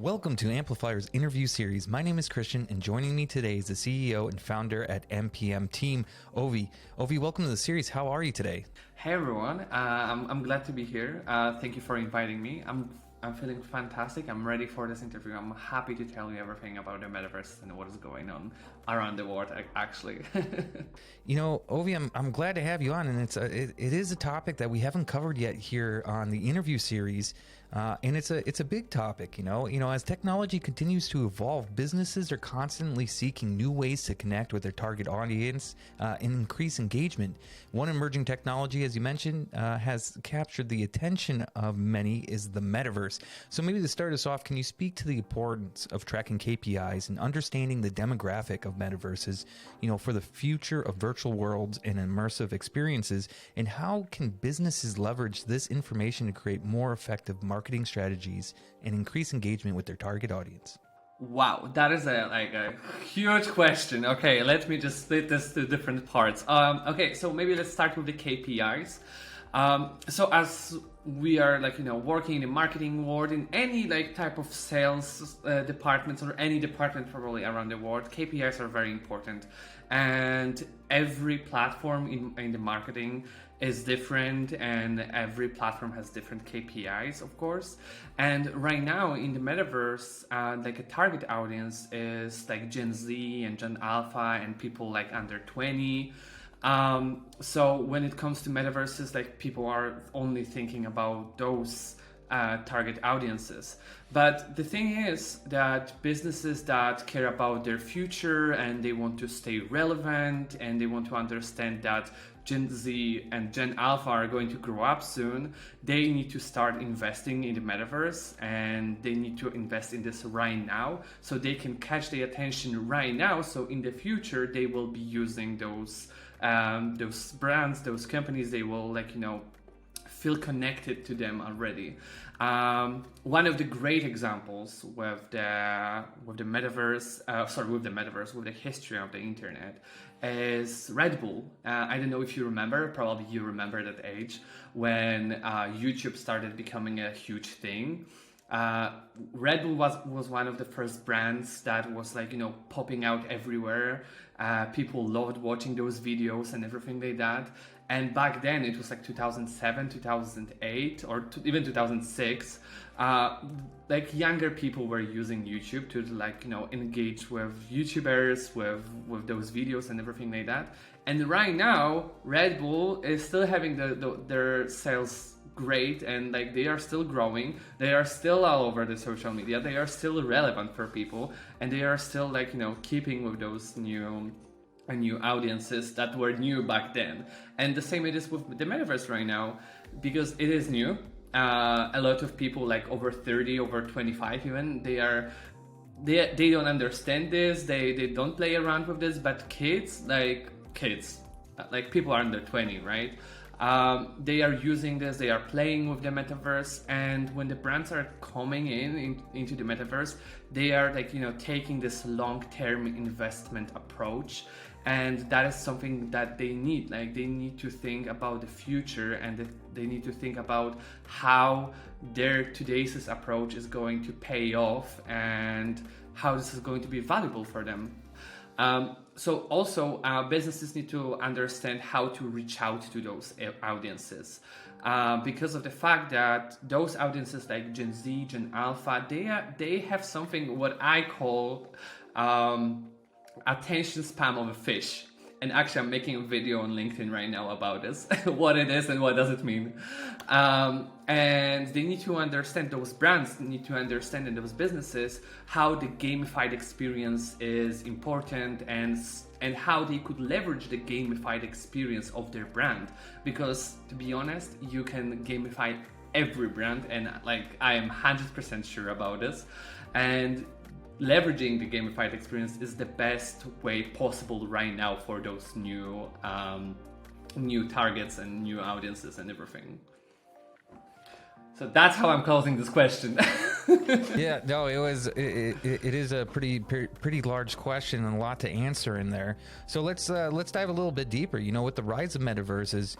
Welcome to Amplifyre's interview series. My name is Kristian, and joining me today is the CEO and founder at MPM Team, Ovi. Ovi, welcome to the series. How are you today? Hey everyone, I'm glad to be here. Thank you for inviting me. I'm feeling fantastic. I'm ready for this interview. I'm happy to tell you everything about the metaverse and what is going on around the world, actually. You know, Ovi, I'm glad to have you on, and it is a topic that we haven't covered yet here on the interview series. And it's a big topic, you know, as technology continues to evolve, businesses are constantly seeking new ways to connect with their target audience and increase engagement. One emerging technology, as you mentioned, has captured the attention of many is the metaverse. So maybe to start us off, can you speak to the importance of tracking KPIs and understanding the demographic of metaverses, for the future of virtual worlds and immersive experiences, and how can businesses leverage this information to create more effective marketing strategies and increase engagement with their target audience? Wow, that is a huge question. Okay, let me just split this to different parts. Okay, so maybe let's start with the KPIs. So as we are working in the marketing world, in any type of sales departments or any department probably around the world, KPIs are very important. And every platform in the marketing is different, and every platform has different KPIs, of course. And right now in the metaverse, a target audience is Gen Z and Gen Alpha and people under 20. So when it comes to metaverses, people are only thinking about those target audiences. But the thing is that businesses that care about their future and they want to stay relevant and they want to understand that Gen Z and Gen Alpha are going to grow up soon, they need to start investing in the metaverse, and they need to invest in this right now so they can catch the attention right now. So in the future, they will be using those brands, those companies, they will feel connected to them already. One of the great examples with the history of the internet is Red Bull. I don't know if you remember, probably you remember that age when YouTube started becoming a huge thing. Red Bull was one of the first brands that was popping out everywhere. People loved watching those videos and everything like that. And back then it was 2007, 2008, or even 2006. Younger people were using YouTube to engage with YouTubers, with those videos and everything like that. And right now, Red Bull is still having their sales great, and they are still growing. They are still all over the social media. They are still relevant for people, and they are still keeping with those new audiences that were new back then. And the same it is with the metaverse right now, because it is new. A lot of people over 30, over 25 even, they don't understand this. They don't play around with this. But kids, people are under 20, right? They are using this, they are playing with the metaverse, and when the brands are coming into the metaverse, they are taking this long-term investment approach, and that is something that they need. They need to think about the future, and they need to think about how their today's approach is going to pay off and how this is going to be valuable for them. So also businesses need to understand how to reach out to those audiences, because of the fact that those audiences like Gen Z, Gen Alpha, they have something what I call attention spam of a fish. And actually, I'm making a video on LinkedIn right now about this, what it is and what does it mean. And they need to understand, those brands need to understand in those businesses how the gamified experience is important, and how they could leverage the gamified experience of their brand. Because to be honest, you can gamify every brand, and I am 100% sure about this. And leveraging the gamified experience is the best way possible right now for those new targets and new audiences and everything. So that's how I'm closing this question. Yeah, no, it is a pretty large question and a lot to answer in there. So let's dive a little bit deeper. You know, with the rise of metaverses,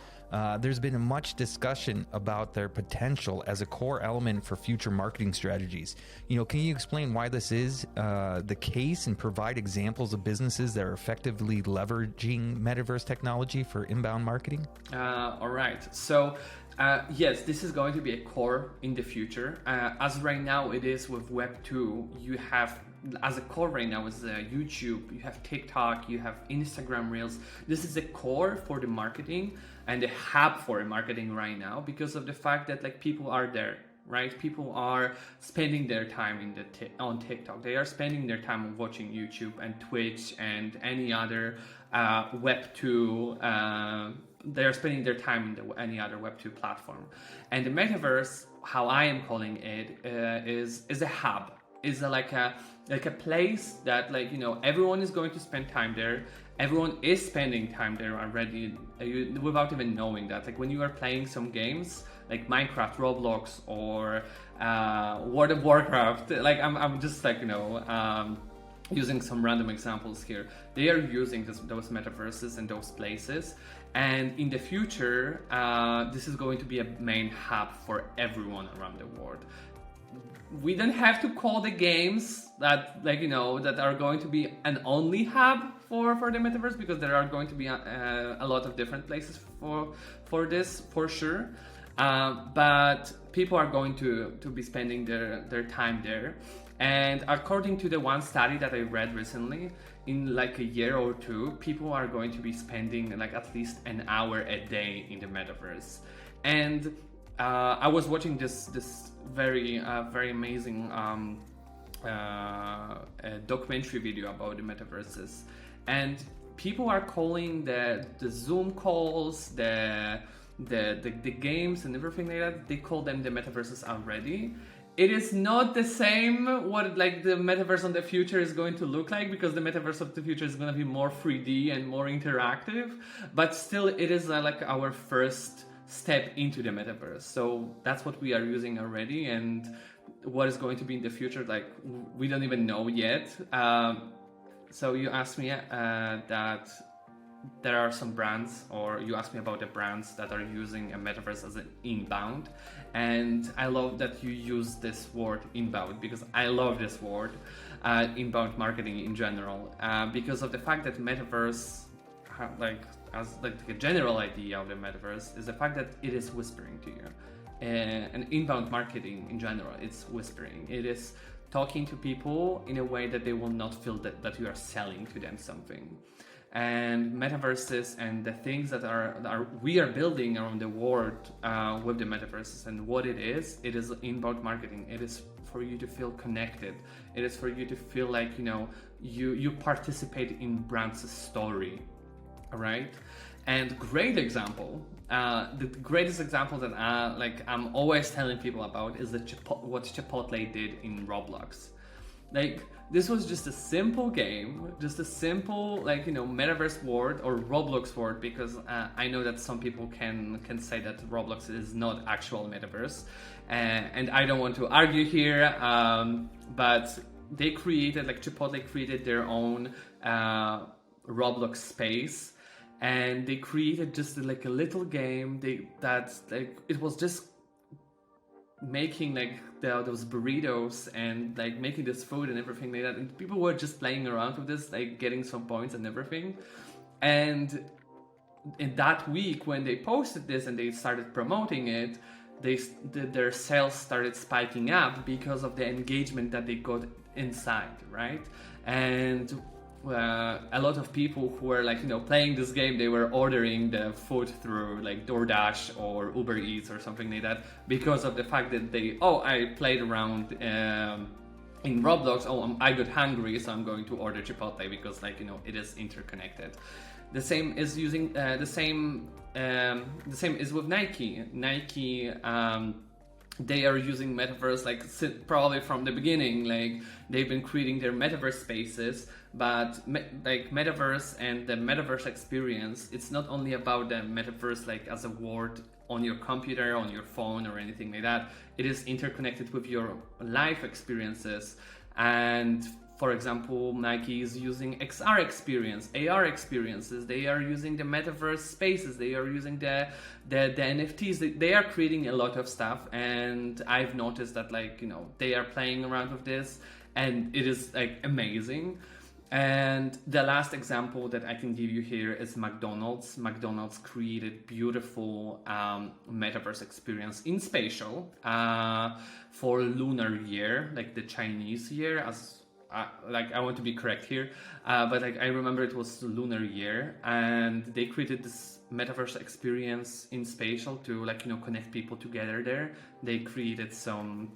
there's been much discussion about their potential as a core element for future marketing strategies. You know, can you explain why this is the case and provide examples of businesses that are effectively leveraging metaverse technology for inbound marketing? All right. So, yes, this is going to be a core in the future. As right now it is with Web 2, you have, as a core right now is YouTube, you have TikTok, you have Instagram Reels. This is a core for the marketing and a hub for marketing right now because of the fact that like people are there. Right, people are spending their time on TikTok. They are spending their time watching YouTube and Twitch and any other Web 2. They are spending their time in any other Web 2 platform. And the metaverse, how I am calling it, is a hub. Is like a place that like everyone is going to spend time there. Everyone is spending time there already without even knowing that. Like when you are playing some games like Minecraft, Roblox, or World of Warcraft, like I'm just like using some random examples here. They are using those metaverses and those places, and in the future, this is going to be a main hub for everyone around the world. We don't have to call the games that that are going to be an only hub for the metaverse, because there are going to be a lot of different places for this for sure. But people are going to be spending their time there. And according to the one study that I read recently, in like a year or two, people are going to be spending like at least an hour a day in the metaverse. And I was watching this very amazing documentary video about the metaverses, and people are calling the Zoom calls, the games and everything like that, they call them the metaverses already. It is not the same what like the metaverse of the future is going to look like, because the metaverse of the future is going to be more 3D and more interactive, but still it is like our first step into the metaverse. So that's what we are using already, and what is going to be in the future, like we don't even know yet. So you asked me that there are some brands, or you asked me about the brands that are using a metaverse as an inbound, and I love that you use this word inbound, because I love this word, inbound marketing in general, because of the fact that metaverse, as a general idea of the metaverse, is the fact that it is whispering to you. And inbound marketing in general, it's whispering. It is talking to people in a way that they will not feel that you are selling to them something. And metaverses and the things that we are building around the world with the metaverses, and what it is inbound marketing. It is for you to feel connected. It is for you to feel like you participate in brand's story, right? And great example, the greatest example that I'm always telling people about is what Chipotle did in Roblox. Like, this was just a simple game, just a simple metaverse world, or Roblox world, because I know that some people can say that Roblox is not actual metaverse, and I don't want to argue here, but they created, Chipotle created their own Roblox space, and they created just a little game. It was just making those burritos and making this food and everything like that, and people were just playing around with this, getting some points and everything. And in that week, when they posted this and they started promoting it, their sales started spiking up because of the engagement that they got inside, right? And a lot of people who were playing this game, they were ordering the food through DoorDash or Uber Eats or something like that, because of the fact that I played around in Roblox, I got hungry, so I'm going to order Chipotle, because it is interconnected. The same is the same is with Nike. They are using metaverse probably from the beginning. They've been creating their metaverse spaces, but metaverse and the metaverse experience, it's not only about the metaverse as a word on your computer, on your phone, or anything like that. It is interconnected with your life experiences. And for example, Nike is using XR experience, AR experiences. They are using the metaverse spaces. They are using the NFTs. They are creating a lot of stuff. And I've noticed that, like, you know, they are playing around with this, and it is like amazing. And the last example that I can give you here is McDonald's. McDonald's created beautiful metaverse experience in spatial for Lunar Year, like the Chinese year. As like, I want to be correct here, but like, I remember it was Lunar Year, and they created this metaverse experience in spatial to, like, you know, connect people together there. They created some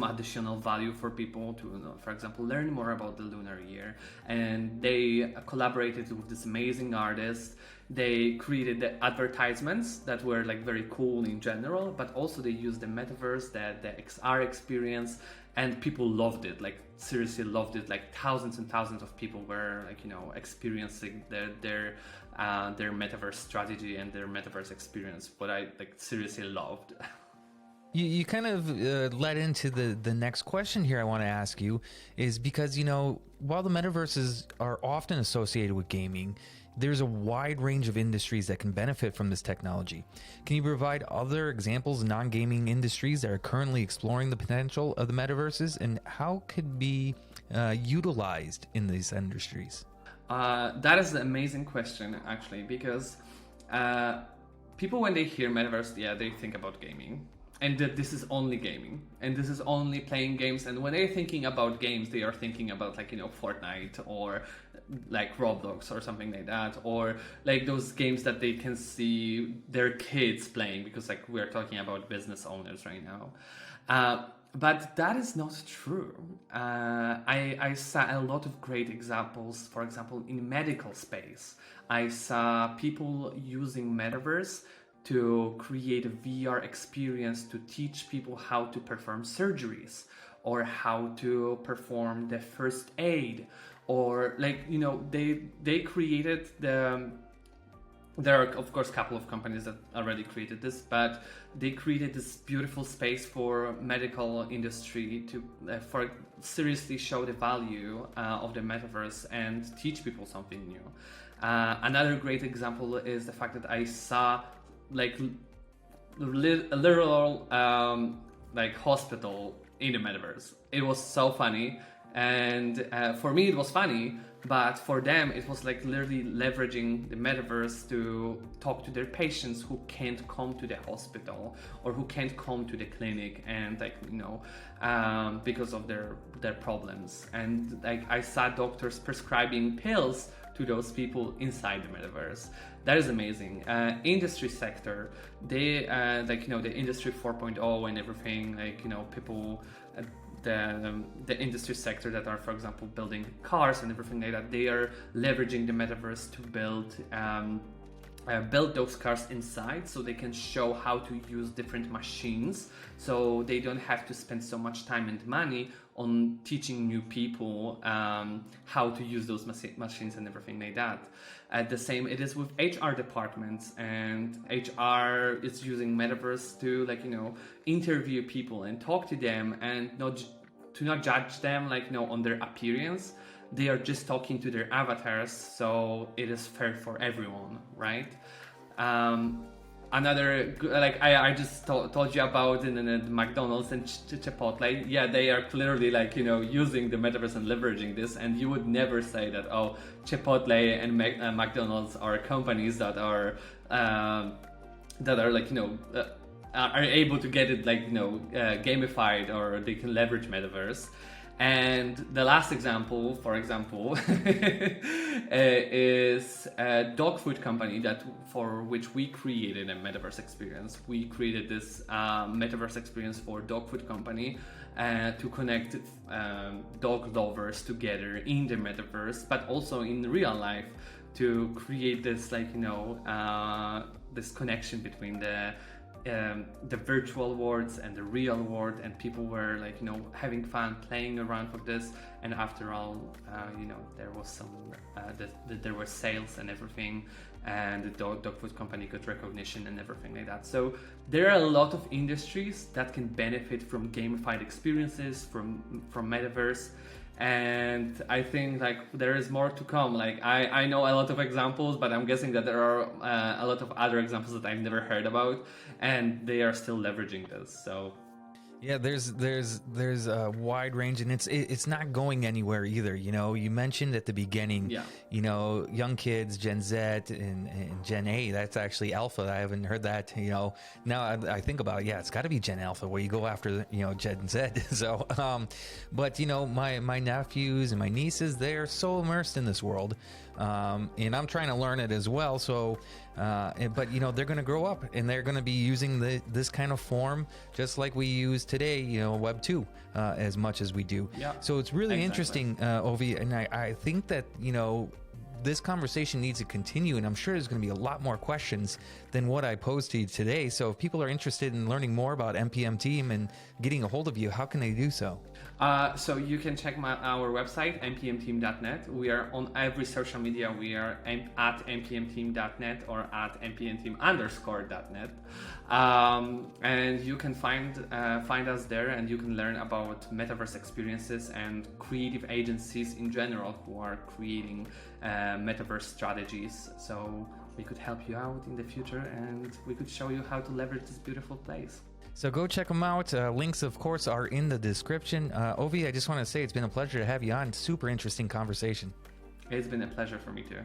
additional value for people to, you know, for example, learn more about the Lunar Year. And they collaborated with this amazing artist. They created the advertisements that were like very cool in general, but also they used the metaverse, the XR experience, and people loved it, like seriously loved it. Like thousands and thousands of people were, like, you know, experiencing their metaverse strategy and their metaverse experience, what I like seriously loved. You kind of led into the next question here I want to ask you, is because, you know, while the metaverses are often associated with gaming, there's a wide range of industries that can benefit from this technology. Can you provide other examples of non-gaming industries that are currently exploring the potential of the metaverses, and how could be utilized in these industries? That is an amazing question, actually, because people, when they hear metaverse, yeah, they think about gaming. And that this is only gaming, and this is only playing games. And when they're thinking about games, they are thinking about, like, you know, Fortnite or like Roblox or something like that, or like those games that they can see their kids playing, because like we're talking about business owners right now. But that is not true. I saw a lot of great examples. For example, in medical space, I saw people using metaverse to create a VR experience to teach people how to perform surgeries, or how to perform the first aid, or, like, you know, they created there are of course a couple of companies that already created this, but they created this beautiful space for medical industry to for seriously show the value of the metaverse and teach people something new. Another great example is the fact that I saw, like, a literal like hospital in the metaverse. It was so funny, and for me it was funny, but for them it was like literally leveraging the metaverse to talk to their patients who can't come to the hospital or who can't come to the clinic, and, like, you know, because of their problems. And like, I saw doctors prescribing pills to those people inside the metaverse. That is amazing. Industry sector, they like, you know, the industry 4.0 and everything, like, you know, people, the industry sector that are, for example, building cars and everything like that, they are leveraging the metaverse to build those cars inside, so they can show how to use different machines, so they don't have to spend so much time and money on teaching new people how to use those machines and everything like that. The same it is with HR departments, and HR is using metaverse to, like, you know, interview people and talk to them, and not judge them, like, you know, on their appearance. They are just talking to their avatars, so it is fair for everyone, right? Another, like, I just told you about in the McDonald's and Chipotle. Yeah, they are clearly, like, you know, using the metaverse and leveraging this, and you would never say that, oh, Chipotle and McDonald's are companies that are like, you know, are able to get it, like, you know, gamified, or they can leverage metaverse. And the last example, for example, is a dog food company for which we created a metaverse experience. We created this metaverse experience for dog food company to connect dog lovers together in the metaverse, but also in real life, to create this, like, you know, this connection between the the virtual worlds and the real world, and people were like, you know, having fun playing around with this. And after all, you know, there was some there were sales and everything, and the dog food company got recognition and everything like that. So there are a lot of industries that can benefit from gamified experiences, from metaverse. And I think like there is more to come. Like I know a lot of examples, but I'm guessing that there are a lot of other examples that I've never heard about, and they are still leveraging this. So yeah, there's a wide range, and it's not going anywhere either. You know, you mentioned at the beginning, you know, young kids, Gen Z and Gen A. That's actually Alpha. I haven't heard that. You know, now I think about it, yeah, it's got to be Gen Alpha where you go after, you know, Gen Z. So, but you know, my nephews and my nieces, they're so immersed in this world, and I'm trying to learn it as well. So. But you know, they're going to grow up and they're going to be using this kind of form just like we use today, you know, Web 2 as much as we do. Yeah, so it's really interesting, Ovi, and I think that, you know, this conversation needs to continue, and I'm sure there's going to be a lot more questions than what I posed to you today. So if people are interested in learning more about MPM Team and getting a hold of you, how can they do so? So you can check our website, mpmteam.net. We are on every social media. We are at mpmteam.net or at mpmteam_.net. And you can find us there, and you can learn about metaverse experiences and creative agencies in general who are creating metaverse strategies. So we could help you out in the future, and we could show you how to leverage this beautiful place. So go check them out. Links, of course, are in the description. Ovi, I just want to say it's been a pleasure to have you on. Super interesting conversation. It's been a pleasure for me too.